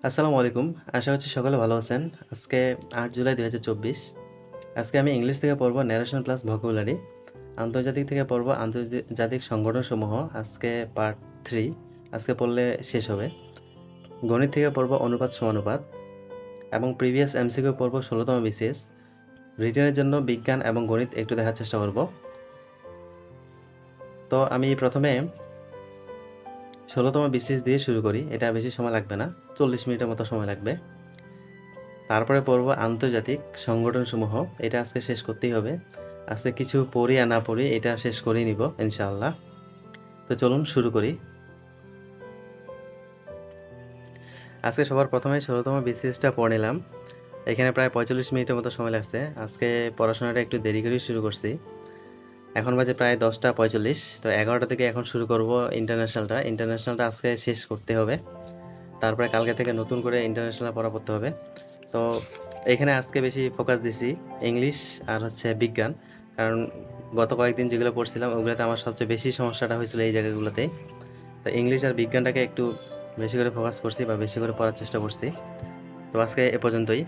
আসসালামু আলাইকুম। আশা করছি সকলে ভালো আছেন। আজকে ৮ জুলাই ২০২৪। আজকে আমি ইংলিশ থেকে পড়ব ন্যারেশন প্লাস ভোকাবুলারি। আন্তর্জাতিক থেকে পড়ব আন্তর্জাতিক সংগঠনসমূহ। আজকে পার্ট 3 আজকে পড়লে শেষ হবে। গণিত থেকে পড়ব অনুপাত সমানুপাত এবং প্রিভিয়াস এমসিকিউ পড়ব ১৬তম বিসিএস। রিটেনের জন্য বিজ্ঞান এবং গণিত একটু দেখার চেষ্টা করব। তো আমি প্রথমে ১৬তম বিসিএস দিয়ে শুরু করি। এটা বেশি সময় লাগবে না, ৪০ মিনিটের মতো সময় লাগবে। তারপরে পড়ব আন্তর্জাতিক সংগঠনসমূহ। এটা আজকে শেষ করতেই হবে। আজকে কিছু পড়ি আর না পড়ি এটা শেষ করেই নিব ইনশাআল্লাহ। তো চলুন শুরু করি। আজকে সবার প্রথমে ১৬তম বিসিএসটা পড়ে নিলাম। এখানে প্রায় ৪৫ মিনিটের মতো সময় লাগছে। আজকে পড়াশোনাটা একটু দেরি করেই শুরু করছি। এখন বাজে প্রায় ১০টা ৪৫। তো ১১টা থেকে এখন শুরু করব ইন্টারন্যাশনালটা আজকে শেষ করতে হবে। তারপরে কালকে থেকে নতুন করে ইন্টারন্যাশনাল পড়া পড়তে হবে। তো এখানে আজকে বেশি ফোকাস দিছি ইংলিশ আর হচ্ছে বিজ্ঞান। কারণ গত কয়েকদিন যেগুলো পড়ছিলাম ওগুলোতে আমার সবচেয়ে বেশি সমস্যাটা হয়েছিল এই জায়গাগুলোতেই। তো ইংলিশ আর বিজ্ঞানটাকে একটু বেশি করে ফোকাস করছি বা বেশি করে পড়ার চেষ্টা করছি। তো আজকে এ পর্যন্তই।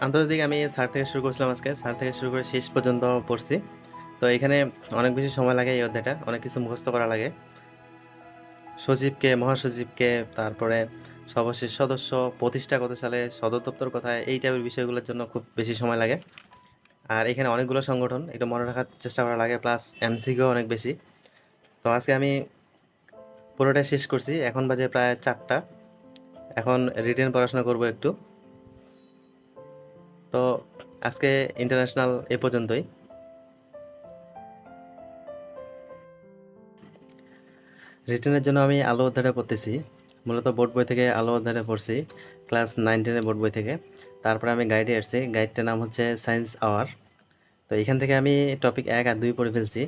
আন্তর্জাতিক আমি স্যার থেকে শুরু করছিলাম, আজকে স্যার থেকে শুরু করে শেষ পর্যন্ত পড়ছি। তো এখানে অনেক বেশি সময় লাগে, এই অধ্যায়টা অনেক কিছু মুখস্থ করা লাগে। সচিবকে, মহাসচিবকে, তারপরে সর্বশেষ সদস্য, প্রতিষ্ঠা কত সালে, সদর দপ্তর কোথায়, এই টাইপের বিষয়গুলোর জন্য খুব বেশি সময় লাগে। আর এখানে অনেকগুলো সংগঠন একটু মনে রাখার চেষ্টা করা লাগে, প্লাস এমসিকিউ অনেক বেশি। তো আজকে আমি পুরোটাই শেষ করছি। এখন বাজে প্রায় 4টা। এখন রিটেন পড়াশোনা করব একটু। তো আজকে ইন্টারন্যাশনাল এ পর্যন্তই। রিটেনের জন্য আমি আলো অধ্যায়টা পড়তেছি। মূলত বোর্ড বই থেকে আলো অধ্যায়টা পড়ছি, ক্লাস 9-10 বোর্ড বই থেকে। তারপরে আমি গাইডে আসছি, গাইডটার নাম হচ্ছে সায়েন্স আওয়ার। তো এখান থেকে আমি টপিক 1 আর 2 পড়ে ফেলছি।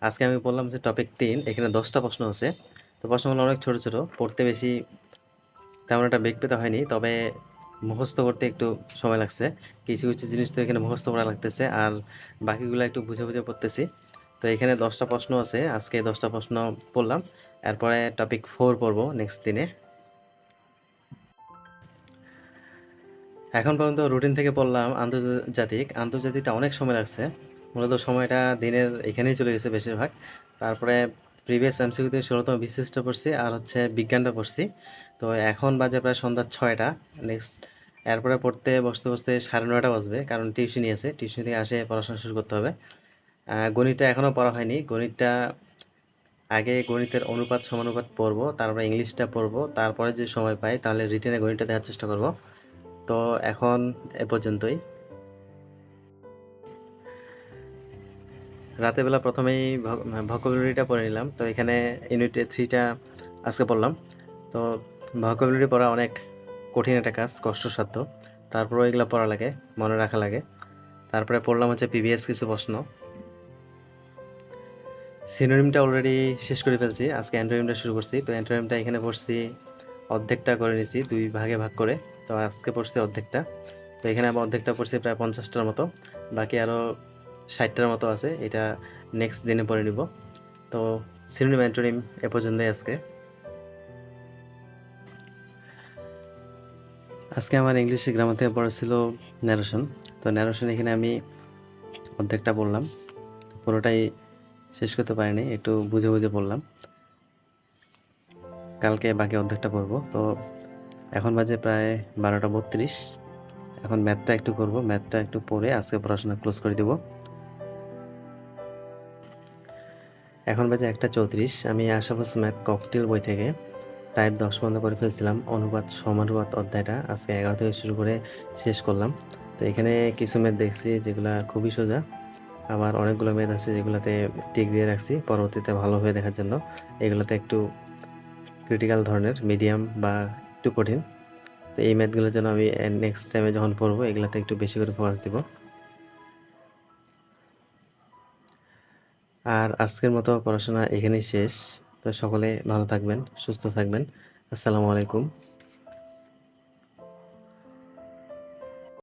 আজকে আমি বললাম যে টপিক 3, এখানে 10টা প্রশ্ন আছে। তো প্রশ্নগুলো অনেক ছোট ছোট, পড়তে বেশি তেমন একটা বেগ পেতে হয়নি, তবে মুখস্থ করতে একটু সময় লাগছে। কিছু কিছু জিনিস তো এখানে মুখস্থ করা লাগতেছে, আর বাকিগুলো একটু বুঝে বুঝে পড়তেছি। তো এখানে 10টা প্রশ্ন আছে, আজকে 10টা প্রশ্ন পড়লাম। এরপরে টপিক 4 পড়বো নেক্সট দিনে। এখন পর্যন্ত রুটিন থেকে পড়লাম আন্তর্জাতিকটা অনেক সময় লাগছে। মূলত সময়টা দিনের এখানেই চলে গেছে বেশিরভাগ। তারপরে প্রিভিয়াস এমসিকিউতে 16তম বিসিএসটা পড়ছি আর হচ্ছে বিজ্ঞানটা পড়ছি। তো এখন বাজে প্রায় সন্ধ্যা 6টা। নেক্সট এরপরে পড়তে বসতে বসতে 9:30 বাজবে, কারণ টিউশনি আছে, টিউশন থেকে আসে পড়াশোনা শুরু করতে হবে। গণিতটা এখনও পড়া হয়নি। আগে গণিতের অনুপাত সমানুপাত পড়বো, তারপরে ইংলিশটা পড়বো, তারপরে যদি সময় পাই তাহলে রিটেনে গণিতটা দেওয়ার চেষ্টা করব। তো এখন এ পর্যন্তই। রাতের বেলা প্রথমেই ভোকাবুলারিটা পড়ে নিলাম। তো এখানে ইউনিটে 3টা আজকে পড়লাম। তো ভোকাবুলারি পড়া অনেক কঠিন একটা কাজ, কষ্টসাধ্য। তারপরেও এগুলো পড়া লাগে, মনে রাখা লাগে। তারপরে পড়লাম হচ্ছে প্রিভিয়াস কিছু প্রশ্ন। সিনোনিমটা অলরেডি শেষ করে ফেলছি, আজকে অ্যান্টোনিমটা শুরু করছি। তো অ্যান্টোনিমটা এখানে পড়ছি, অর্ধেকটা করে নিছি, 2 ভাগে ভাগ করে। তো আজকে পড়ছি অর্ধেকটা। তো এখানে আমার অর্ধেকটা পড়ছি প্রায় 50টার মতো, বাকি আরও 60টার মতো আছে, এটা নেক্সট দিনে পড়ে নিব। তো সিনোনিম অ্যান্টোনিম এ পর্যন্তই আজকে। আজকে আমার ইংলিশ গ্রামার থেকে পড়া ছিল ন্যারেশন। তো ন্যারেশন এখানে আমি অর্ধেকটা পড়লাম, পুরোটাই শেষ করতে পারিনি, একটু বুঝে বুঝে পড়লাম। কালকে বাকি অর্ধেকটা পড়বো। তো এখন বাজে প্রায় 12টা 32। এখন ম্যাথটা একটু করব, ম্যাথটা একটু পড়ে আজকে পড়াশোনা ক্লোজ করে দেব। এখন বাজে 1টা 34। আমি আশাফুস ম্যাথ ককটেল বই থেকে টাইপ 10 বন্ধ করে ফেলছিলাম, অনুপাত সমানুপাত অধ্যায়টা আজকে 11 থেকে শুরু করে শেষ করলাম। তো এখানে কিছু ম্যাথ দেখছি যেগুলা খুবই সোজা, আবার অনেকগুলো ম্যাথ আছে যেগুলোতে টিক দিয়ে রাখছি পরবর্তীতে ভালো হয়ে দেখার জন্য। এগুলোতে একটু ক্রিটিক্যাল ধরনের, মিডিয়াম বা একটু কঠিন। তো এই ম্যাথগুলোর জন্য আমি নেক্সট টাইমে যখন পড়বো এগুলাতে একটু বেশি করে ফোকাস দিব। আর আজকের মতো পড়াশোনা এখানেই শেষ। তো সকলে ভালো থাকবেন, সুস্থ থাকবেন। আসসালামু আলাইকুম।